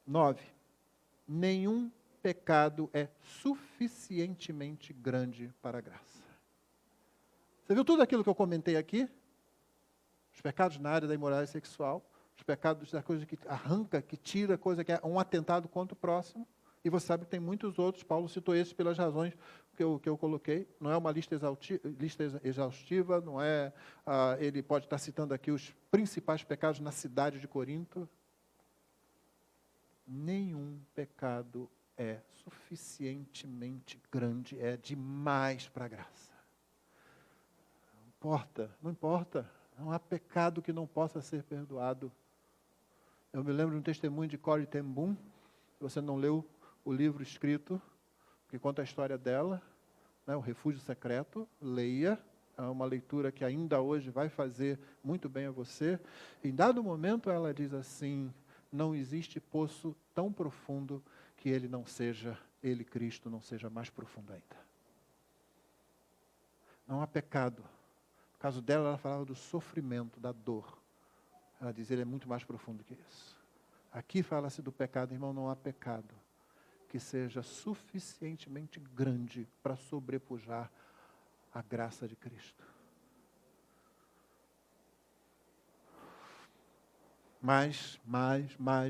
9. Nenhum pecado é suficientemente grande para a graça. Você viu tudo aquilo que eu comentei aqui? Os pecados na área da imoralidade sexual, os pecados da coisa que arranca, que tira, coisa que é um atentado contra o próximo. E você sabe que tem muitos outros, Paulo citou esses pelas razões que eu coloquei. Não é uma lista exaustiva, não é, ele pode estar citando aqui os principais pecados na cidade de Corinto. Nenhum pecado é suficientemente grande, é demais para a graça. Não importa, não há pecado que não possa ser perdoado. Eu me lembro de um testemunho de Corrie ten Boom, se você não leu o livro escrito, que conta a história dela, né, O Refúgio Secreto, leia, é uma leitura que ainda hoje vai fazer muito bem a você. Em dado momento ela diz assim, não existe poço tão profundo que ele, Cristo, não seja mais profundo ainda. Não há pecado. No caso dela, ela falava do sofrimento, da dor. Ela diz, ele é muito mais profundo que isso. Aqui fala-se do pecado, irmão, não há pecado que seja suficientemente grande para sobrepujar a graça de Cristo. mais,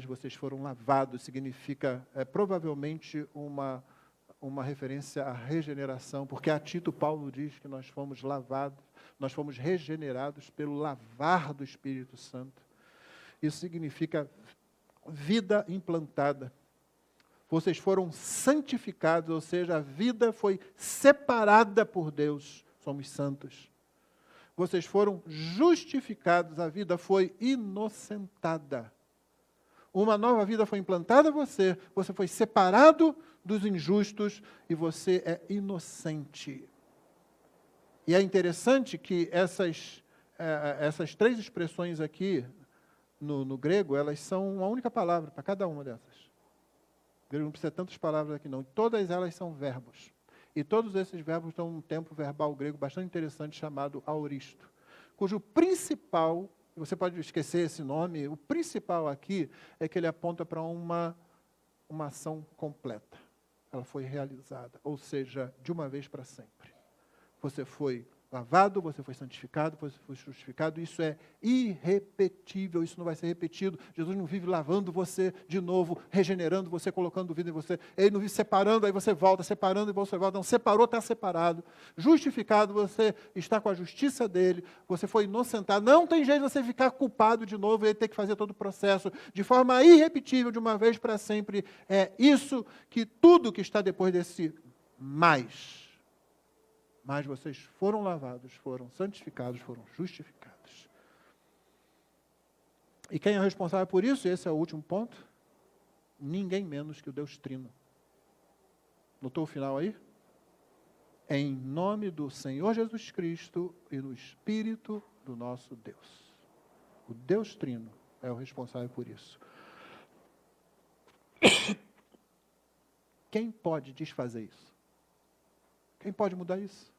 vocês foram lavados, significa provavelmente uma referência à regeneração, porque a Tito Paulo diz que nós fomos lavados, nós fomos regenerados pelo lavar do Espírito Santo. Isso significa vida implantada. Vocês foram santificados, ou seja, a vida foi separada por Deus, somos santos. Vocês foram justificados, a vida foi inocentada. Uma nova vida foi implantada a você, você foi separado dos injustos e você é inocente. E é interessante que essas 3 expressões aqui, no grego, elas são uma única palavra para cada uma dessas. O grego não precisa de tantas palavras aqui não. Todas elas são verbos. E todos esses verbos têm um tempo verbal grego bastante interessante chamado aoristo, cujo principal, você pode esquecer esse nome, o principal aqui é que ele aponta para uma ação completa. Ela foi realizada, ou seja, de uma vez para sempre. Você foi lavado, você foi santificado, você foi justificado, isso é irrepetível, isso não vai ser repetido. Jesus não vive lavando você de novo, regenerando você, colocando vida em você. Ele não vive separando, aí você volta, separando e você volta. Não, separou, está separado. Justificado, você está com a justiça dele, você foi inocentado. Não tem jeito de você ficar culpado de novo e ele ter que fazer todo o processo de forma irrepetível, de uma vez para sempre. É isso que tudo que está depois desse mais. Mas vocês foram lavados, foram santificados, foram justificados. E quem é responsável por isso? Esse é o último ponto. Ninguém menos que o Deus Trino. Notou o final aí? Em nome do Senhor Jesus Cristo e do Espírito do nosso Deus. O Deus Trino é o responsável por isso. Quem pode desfazer isso? Quem pode mudar isso?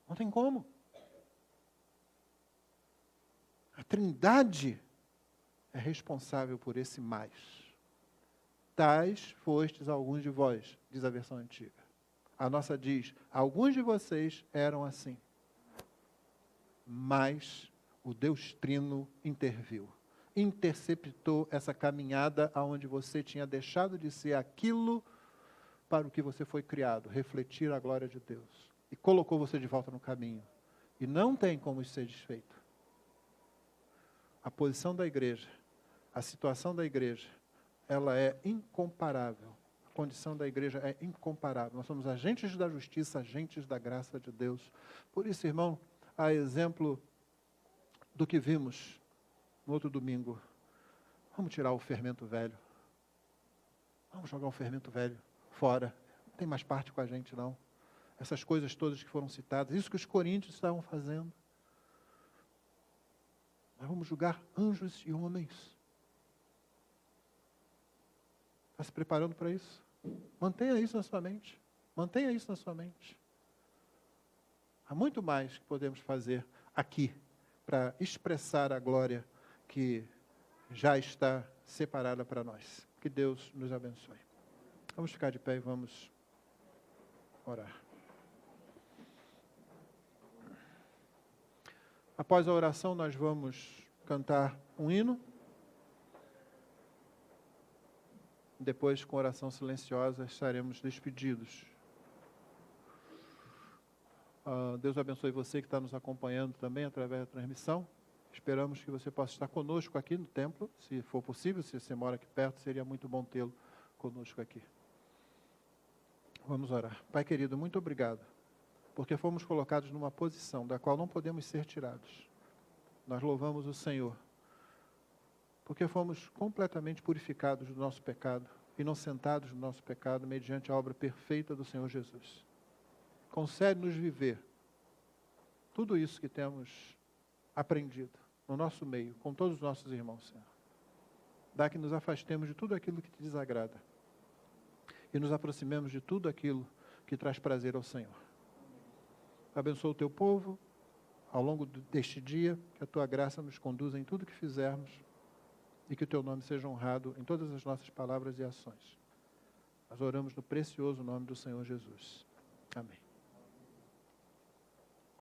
Não tem como. A Trindade é responsável por esse mais. Tais fostes alguns de vós, diz a versão antiga. A nossa diz, alguns de vocês eram assim. Mas o Deus Trino interviu. Interceptou essa caminhada aonde você tinha deixado de ser aquilo para o que você foi criado, refletir a glória de Deus. E colocou você de volta no caminho. E não tem como isso ser desfeito. A posição da igreja, a situação da igreja, ela é incomparável. A condição da igreja é incomparável. Nós somos agentes da justiça, agentes da graça de Deus. Por isso, irmão, a exemplo do que vimos no outro domingo, vamos tirar o fermento velho. Vamos jogar o fermento velho fora. Não tem mais parte com a gente, não. Essas coisas todas que foram citadas, isso que os coríntios estavam fazendo. Nós vamos julgar anjos e homens. Está se preparando para isso? Mantenha isso na sua mente. Mantenha isso na sua mente. Há muito mais que podemos fazer aqui para expressar a glória que já está separada para nós. Que Deus nos abençoe. Vamos ficar de pé e vamos orar. Após a oração, nós vamos cantar um hino. Depois, com oração silenciosa, estaremos despedidos. Deus abençoe você que está nos acompanhando também através da transmissão. Esperamos que você possa estar conosco aqui no templo, se for possível. Se você mora aqui perto, seria muito bom tê-lo conosco aqui. Vamos orar. Pai querido, muito obrigado, porque fomos colocados numa posição da qual não podemos ser tirados. Nós louvamos o Senhor, porque fomos completamente purificados do nosso pecado, inocentados do nosso pecado, mediante a obra perfeita do Senhor Jesus. Concede-nos viver tudo isso que temos aprendido no nosso meio, com todos os nossos irmãos, Senhor. Dá que nos afastemos de tudo aquilo que te desagrada e nos aproximemos de tudo aquilo que traz prazer ao Senhor. Abençoa o teu povo ao longo deste dia, que a tua graça nos conduza em tudo que fizermos e que o teu nome seja honrado em todas as nossas palavras e ações. Nós oramos no precioso nome do Senhor Jesus. Amém.